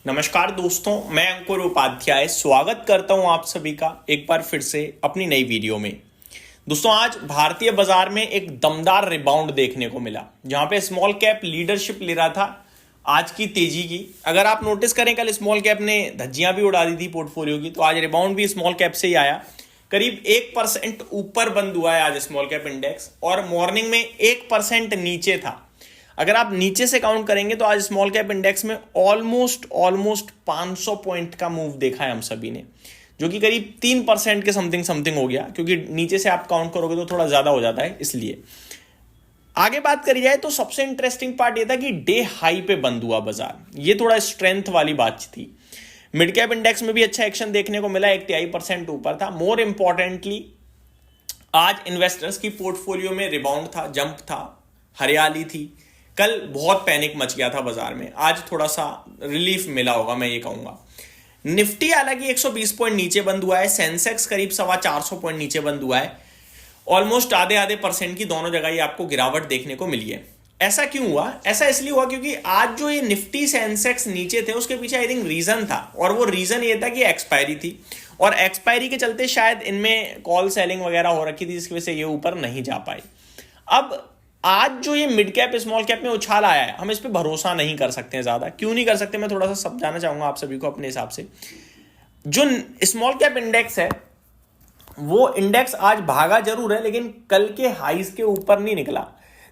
नमस्कार दोस्तों, मैं अंकुर उपाध्याय स्वागत करता हूं आप सभी का एक बार फिर से अपनी नई वीडियो में। दोस्तों, आज भारतीय बाजार में एक दमदार रिबाउंड देखने को मिला, जहां पे स्मॉल कैप लीडरशिप ले रहा था आज की तेजी की। अगर आप नोटिस करें, कल स्मॉल कैप ने धज्जियां भी उड़ा दी थी पोर्टफोलियो की, तो आज रिबाउंड भी स्मॉल कैप से ही आया। करीब 1% ऊपर बंद हुआ है आज स्मॉल कैप इंडेक्स, और मॉर्निंग में 1% नीचे था। अगर आप नीचे से काउंट करेंगे तो आज स्मॉल कैप इंडेक्स में ऑलमोस्ट 500 पॉइंट का मूव देखा है हम सभी ने, जो कि करीब 3% के समथिंग हो गया, क्योंकि नीचे से आप काउंट करोगे तो थोड़ा ज्यादा हो जाता है। इसलिए आगे बात करी जाए तो सबसे इंटरेस्टिंग पार्ट यह था कि डे हाई पे बंद हुआ बाजार। ये थोड़ा स्ट्रेंथ वाली बात थी। मिड कैप इंडेक्स में भी अच्छा एक्शन देखने को मिला, 1% ऊपर था। मोर इंपॉर्टेंटली आज इन्वेस्टर्स की पोर्टफोलियो में रिबाउंड था, जंप था, हरियाली थी। कल बहुत पैनिक मच गया था बाजार में, आज थोड़ा सा रिलीफ मिला होगा, मैं ये कहूंगा। निफ्टी हालांकि 120 पॉइंट नीचे बंद हुआ है, सेंसेक्स करीब 425 पॉइंट नीचे बंद हुआ है। ऑलमोस्ट आधे परसेंट की दोनों जगह ही आपको गिरावट देखने को मिली है। ऐसा क्यों हुआ? ऐसा इसलिए हुआ क्योंकि आज जो ये निफ्टी सेंसेक्स नीचे थे, उसके पीछे आई थिंक रीजन था, और वो रीजन ये था कि एक्सपायरी थी, और एक्सपायरी के चलते शायद इनमें कॉल सेलिंग वगैरह हो रखी थी, जिसकी वजह से ये ऊपर नहीं जा पाई। अब आज जो ये मिड कैप स्मॉल कैप में उछाल आया है, हम इस पे भरोसा नहीं कर सकते हैं ज्यादा। क्यों नहीं कर सकते, मैं थोड़ा सा समझाना चाहूंगा आप सभी को अपने हिसाब से। जो स्मॉल कैप इंडेक्स है, वो इंडेक्स आज भागा जरूर है, लेकिन कल के हाईज के ऊपर नहीं निकला।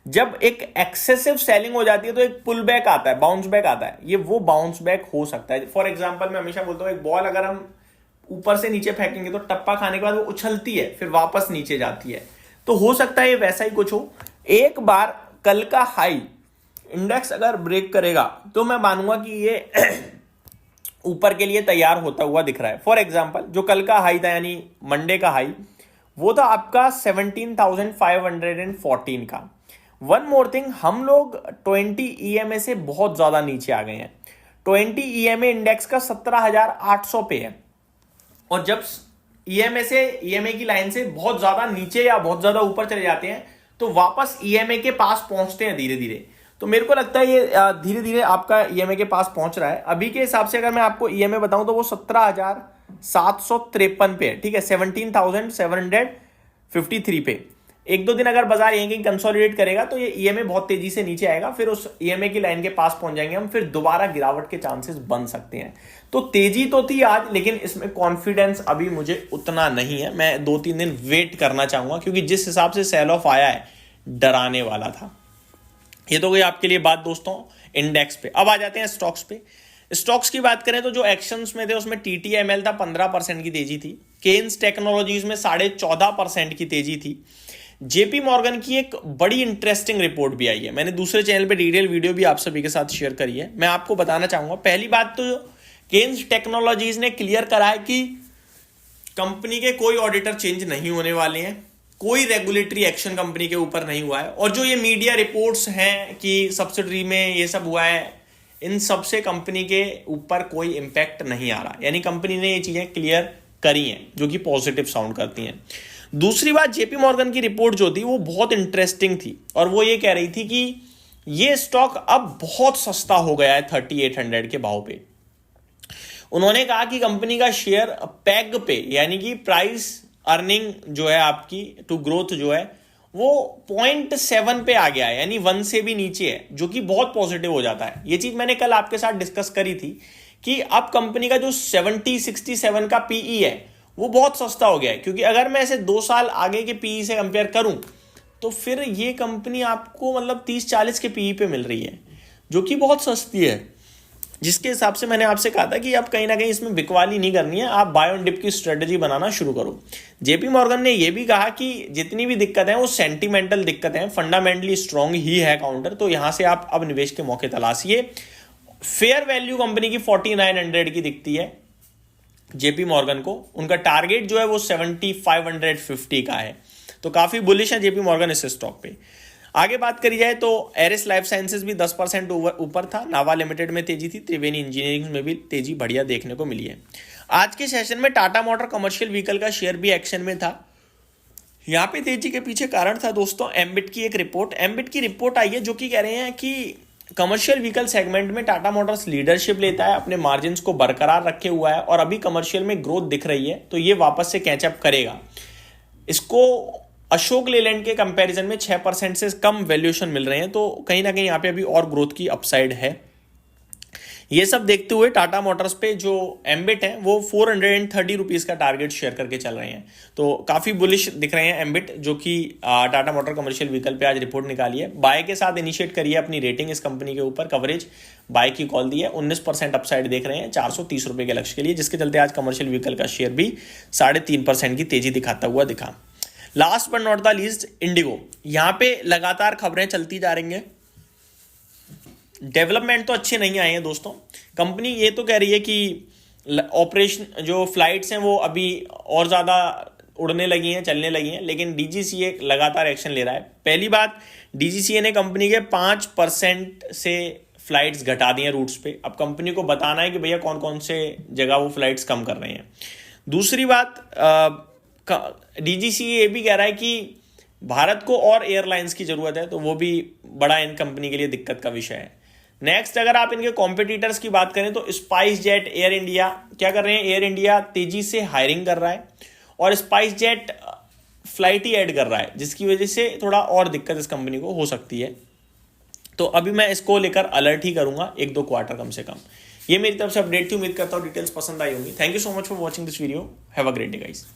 जब एक एक्सेसिव सेलिंग हो जाती है तो एक पुल बैक आता है, बाउंस बैक आता है। ये वो बाउंस बैक हो सकता है। फॉर एग्जाम्पल, मैं हमेशा बोलता हूं, एक बॉल अगर हम ऊपर से नीचे फेंकेंगे तो टप्पा खाने के बाद वो उछलती है, फिर वापस नीचे जाती है। तो हो सकता है ये वैसा ही कुछ हो। एक बार कल का हाई इंडेक्स अगर ब्रेक करेगा तो मैं मानूंगा कि ये ऊपर के लिए तैयार होता हुआ दिख रहा है। फॉर एग्जांपल, जो कल का हाई था, यानी मंडे का हाई, वो था आपका 17,514 का। वन मोर थिंग, हम लोग 20 EMA से बहुत ज्यादा नीचे आ गए हैं। 20 EMA इंडेक्स का 17,800 पे है, और जब EMA की लाइन से बहुत ज्यादा नीचे या बहुत ज्यादा ऊपर चले जाते हैं तो वापस EMA के पास पहुंचते हैं धीरे धीरे। तो मेरे को लगता है ये धीरे धीरे आपका EMA के पास पहुंच रहा है। अभी के हिसाब से अगर मैं आपको EMA बताऊं तो वो 17,753 पे है, ठीक है, 17,753 पे। एक दो दिन अगर बाजार यहीं कहीं कंसोलिडेट करेगा तो ये EMA बहुत तेजी से नीचे आएगा, फिर उस EMA की लाइन के पास पहुंच जाएंगे हम, फिर दोबारा गिरावट के चांसेस बन सकते हैं। तो तेजी तो थी आज, लेकिन इसमें कॉन्फिडेंस अभी मुझे उतना नहीं है। मैं 2-3 दिन वेट करना चाहूंगा, क्योंकि जिस हिसाब से सेल ऑफ आया है, डराने वाला था। ये तो गई आपके लिए बात दोस्तों इंडेक्स पे। अब आ जाते हैं स्टॉक्स पे। स्टॉक्स की बात करें तो जो एक्शंस में थे उसमें TTML था, 15% की तेजी थी। केन्स टेक्नोलॉजीज में 14.5% की तेजी थी। जेपी मॉर्गन की एक बड़ी इंटरेस्टिंग रिपोर्ट भी आई है, मैंने दूसरे चैनल पे डिटेल वीडियो भी आप सभी के साथ शेयर करी है। मैं आपको बताना चाहूंगा, पहली बात तो केन्स टेक्नोलॉजीज ने क्लियर करा है कि कंपनी के कोई ऑडिटर चेंज नहीं होने वाले हैं, कोई रेगुलेटरी एक्शन कंपनी के ऊपर नहीं हुआ है, और जो ये मीडिया रिपोर्ट्स हैं कि सब्सिडरी में ये सब हुआ है, इन सब से कंपनी के ऊपर कोई इंपैक्ट नहीं आ रहा। यानी कंपनी ने ये चीजें क्लियर करी हैं, जो कि पॉजिटिव साउंड करती हैं। दूसरी बात, जेपी मॉर्गन की रिपोर्ट जो थी वो बहुत इंटरेस्टिंग थी, और वो ये कह रही थी कि ये स्टॉक अब बहुत सस्ता हो गया है 3800 के भाव पे। उन्होंने कहा कि कंपनी का शेयर पैग पे, यानी कि प्राइस अर्निंग जो है आपकी टू ग्रोथ जो है, वो 0.7 पे आ गया है, यानी 1 से भी नीचे है, जो कि बहुत पॉजिटिव हो जाता है। ये चीज मैंने कल आपके साथ डिस्कस करी थी कि अब कंपनी का जो 70-67 का पीई है वो बहुत सस्ता हो गया है, क्योंकि अगर मैं इसे 2 साल आगे के पीई से कंपेयर करूं तो फिर ये कंपनी आपको मतलब 30-40 के पीई पे मिल रही है, जो कि बहुत सस्ती है। जिसके हिसाब से मैंने आपसे कहा था कि आप कहीं ना कहीं इसमें बिकवाली नहीं करनी है, आप बाय ऑन डिप की स्ट्रेटेजी बनाना शुरू करो। जेपी मॉर्गन ने यह भी कहा कि जितनी भी दिक्कत है वो सेंटिमेंटल दिक्कत है, फंडामेंटली स्ट्रांग ही है काउंटर, तो यहां से आप अब निवेश के मौके तलाशिए। फेयर वैल्यू कंपनी की 4900 की दिखती है जेपी मॉर्गन को। उनका टारगेट जो है वो 7550 का है, तो काफी बुलिश है जेपी मॉर्गन इस स्टॉक पे। आगे बात करी जाए तो एरिस लाइफ साइंसेज भी 10% ऊपर था। नावा लिमिटेड में तेजी थी, त्रिवेणी इंजीनियरिंग में भी तेजी बढ़िया देखने को मिली है। आज के सेशन में टाटा मोटर कमर्शियल व्हीकल का शेयर भी एक्शन में था। यहाँ पे तेजी के पीछे कारण था दोस्तों एम्बिट की एक रिपोर्ट। एम्बिट की रिपोर्ट आई है जो कि कह रहे हैं कि कमर्शियल व्हीकल सेगमेंट में टाटा मोटर्स लीडरशिप लेता है, अपने मार्जिन्स को बरकरार रखे हुआ है और अभी कमर्शियल में ग्रोथ दिख रही है, तो ये वापस से कैचअप करेगा। इसको अशोक लेलैंड के कंपैरिजन में 6% से कम वैल्यूएशन मिल रहे हैं, तो कहीं ना कहीं यहाँ पे अभी और ग्रोथ की अपसाइड है। ये सब देखते हुए टाटा मोटर्स पे जो एम्बिट है वो 430 रुपीज़ का टारगेट शेयर करके चल रहे हैं, तो काफ़ी बुलिश दिख रहे हैं एम्बिट, जो कि टाटा मोटर कमर्शियल व्हीकल पे आज रिपोर्ट निकाली है। बाय के साथ इनिशिएट करी है अपनी रेटिंग इस कंपनी के ऊपर, कवरेज बाय की कॉल दी है, 19% अपसाइड देख रहे हैं 430 रुपये के लक्ष्य के लिए, जिसके चलते आज कमर्शियल व्हीकल का शेयर भी 3.5% की तेजी दिखाता हुआ दिखा। Last but not the least, Indigo. यहाँ पे लगातार खबरें चलती जा रही हैं, डेवलपमेंट तो अच्छे नहीं आए हैं दोस्तों। कंपनी ये तो कह रही है कि ऑपरेशन जो फ्लाइट्स हैं वो अभी और ज़्यादा उड़ने लगी हैं, चलने लगी हैं, लेकिन डीजीसीए लगातार एक्शन ले रहा है। पहली बात, डीजीसीए ने कंपनी के 5% से फ्लाइट्स घटा दी हैं रूट्स पे। अब कंपनी को बताना है कि भैया कौन कौन से जगह वो फ्लाइट्स कम कर रहे हैं। दूसरी बात, डीजीसीए ये भी कह रहा है कि भारत को और एयरलाइंस की ज़रूरत है, तो वो भी बड़ा इन कंपनी के लिए दिक्कत का विषय है। नेक्स्ट, अगर आप इनके कॉम्पिटिटर्स की बात करें तो स्पाइस जेट, एयर इंडिया क्या कर रहे हैं? एयर इंडिया तेजी से हायरिंग कर रहा है और स्पाइस जेट फ्लाइट ही ऐड कर रहा है, जिसकी वजह से थोड़ा और दिक्कत इस कंपनी को हो सकती है। तो अभी मैं इसको लेकर अलर्ट ही करूंगा 1-2 क्वार्टर कम से कम। ये मेरी तरफ से अपडेट थी, उम्मीद करता हूँ डिटेल्स पसंद आई होंगी। Thank you so much for watching this video, have a great day guys.